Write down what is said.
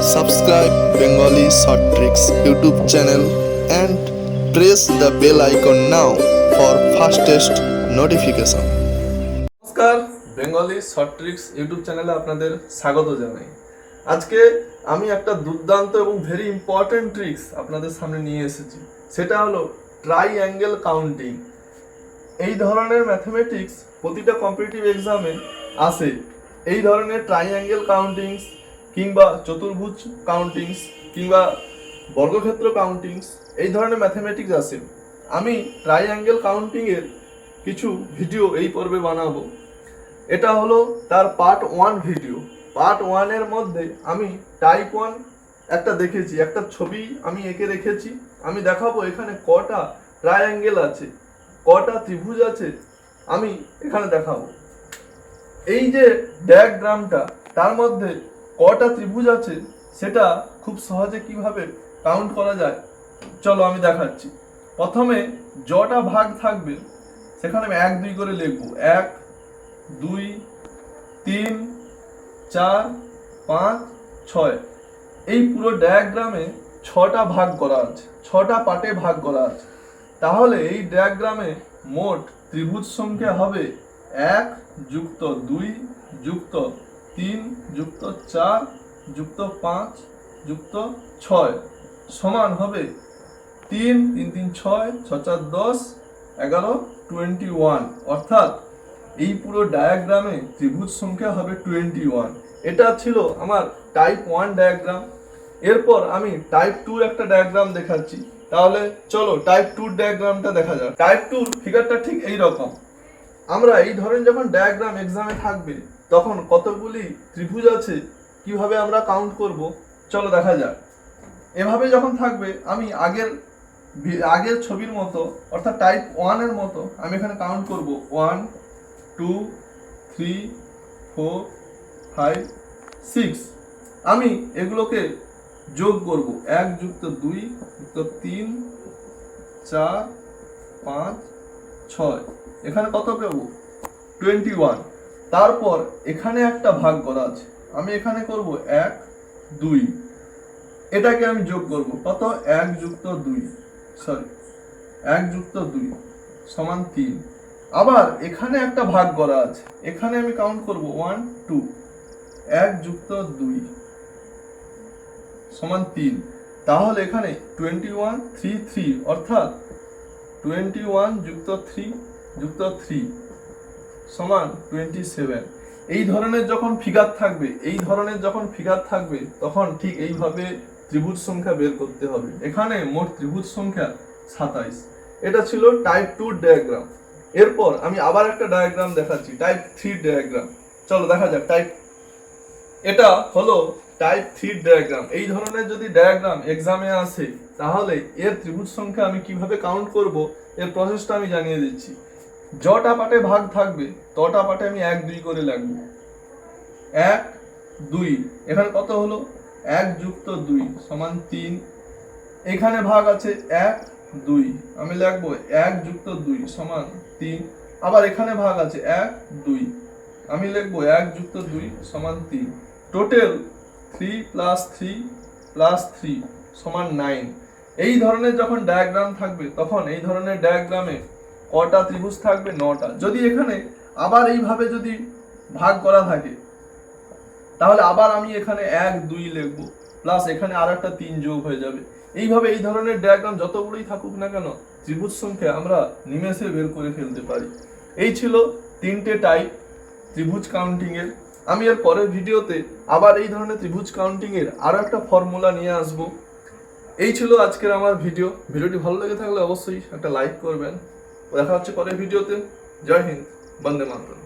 Subscribe Bengali Short Tricks YouTube channel and press the bell icon now for fastest notification. নমস্কার, Bengali short tricks YouTube চ্যানেলে আপনাদের স্বাগত জানাই। আজকে আমি একটা দুর্দান্ত এবং ভেরি ইম্পর্টেন্ট ট্রিক্স আপনাদের সামনে নিয়ে এসেছি। সেটা হলো ট্রাইঅ্যাঙ্গেল কাউন্টিং। এই ধরনের ম্যাথমেটিক্স প্রতিটা কম্পিটিটিভ এক্সামে আসে। এই ধরনের ট্রাইঅ্যাঙ্গেল কাউন্টিংস কিংবা চতুর্ভুজ কাউন্টিংস কিংবা বর্গক্ষেত্র কাউন্টিংস, এই ধরনের ম্যাথমেটিক্স আসে। আমি ট্রাইঅ্যাঙ্গেল কাউন্টিংয়ের কিছু ভিডিও এই পর্বে বানাবো। এটা হলো তার পার্ট 1 ভিডিও। পার্ট 1 এর মধ্যে আমি টাইপ 1 একটা দেখেছি, একটা ছবি আমি এঁকে রেখেছি। আমি দেখাবো এখানে কটা ট্রাইঅ্যাঙ্গেল আছে, কটা ত্রিভুজ আছে, আমি এখানে দেখাবো। এই যে ডায়াগ্রামটা, তার মধ্যে কটা ত্রিভুজ আছে সেটা খুব সহজে কিভাবে কাউন্ট করা যায় চলো আমি দেখাচ্ছি। প্রথমে যটা ভাগ থাকবে সেখানে আমি 1 2 করে লিখবো। 1 2 3 4 5 6। এই পুরো ডায়াগ্রামে 6টা ভাগ করা আছে, 6টা পার্টে ভাগ করা আছে। তাহলে এই ডায়াগ্রামে মোট ত্রিভুজ সংখ্যা হবে 1 যুক্ত 2 যুক্ত 3 যুক্ত 4 যুক্ত 5 যুক্ত 6 সমান হবে 3 3 3 6 6 4 10 11 21। অর্থাৎ এই পুরো ডায়াগ্রামে ত্রিভুজ সংখ্যা হবে 21। এটা ছিল আমার টাইপ 1 ডায়াগ্রাম। এরপর আমি টাইপ 2 একটা ডায়াগ্রাম দেখাচ্ছি। তাহলে চলো টাইপ 2 ডায়াগ্রামটা দেখা যাক। টাইপ 2 ফিগারটা ঠিক এই রকম। আমরা এই ধরনের যখন ডায়াগ্রাম এক্সামে থাকবে তখন কতগুলি ত্রিভুজ আছে কিভাবে আমরা কাউন্ট করব চলো দেখা যাক। এভাবে যখন থাকবে আমি আগের ছবির মতো অর্থাৎ টাইপ 1 এর মতো আমি এখানে কাউন্ট করব 1 2 3 4 5 6। আমি এগুলোকে যোগ করব। 1 যুক্ত 2 যুক্ত 3 4 5 6। এখানে কত পাবো? 21। তারপর এখানে একটা ভাগ করা আছে, আমি এখানে করব 1 2। এটাকে আমি যোগ করব। কত? 1 যুক্ত 2 1 যুক্ত 2 সমান 3। আবার এখানে একটা ভাগ করা আছে, এখানে আমি কাউন্ট করব 1 2। 1 যুক্ত 2 সমান 3। তাহলে এখানে 21 3 3 অর্থাৎ 21 যুক্ত 3 যুক্ত 3 সমান 27। এই ধরনের যখন ফিগার থাকবে তখন ঠিক এইভাবে ত্রিভুজ সংখ্যা বের করতে হবে। এখানে মোট ত্রিভুজ সংখ্যা 27। এটা ছিল টাইপ 2 ডায়াগ্রাম। এরপর আমি আবার একটা ডায়াগ্রাম দেখাচ্ছি, টাইপ 3 ডায়াগ্রাম। চলো দেখা যাক। এটা হলো টাইপ 3 ডায়াগ্রাম। এই ধরনের যদি ডায়াগ্রাম এক্সামে আসে তাহলে এর ত্রিভুজ সংখ্যা আমি কিভাবে কাউন্ট করব এর প্রসেসটা আমি জানিয়ে দিচ্ছি। যটা পার্টে ভাগ থাকবে তটা পার্টে আমি 1 2 করে লিখব। 1 2 এখানে কত হলো? 1 যুক্ত 2 সমান 3। এখানে ভাগ আছে 1 2, আমি লিখব 1 যুক্ত 2 সমান 3। আবার এখানে ভাগ আছে 1 2, আমি লিখব 1 যুক্ত 2 সমান 3। টোটাল 3 প্লাস 3 প্লাস 3 সমান 9। এই ধরনের যখন ডায়াগ্রাম থাকবে তখন এই ধরনের ডায়াগ্রামে কটা ত্রিভুজ থাকবে? 9টা। যদি এখানে আবার এইভাবে যদি ভাগ করা থাকে তাহলে আবার আমি এখানে 1 2 লিখব, প্লাস এখানে আর একটা 3 যোগ হয়ে যাবে। এইভাবে এই ধরনের ডায়াগ্রাম যতগুলোই থাকুক না কেন ত্রিভুজ সংখ্যা আমরা নিমেষে বের করে ফেলতে পারি। এই ছিল 3টে টাইপ ত্রিভুজ কাউন্টিং এর। আমি এর পরের ভিডিওতে আবার এই ধরনের ত্রিভুজ কাউন্টিং এর আরো একটা ফর্মুলা নিয়ে আসব। এই ছিল আজকের আমার ভিডিওটি ভালো লেগে থাকলে অবশ্যই একটা লাইক করবেন। দেখা হচ্ছে পরের ভিডিওতে। জয় হিন্দ, বন্দে মাতরম।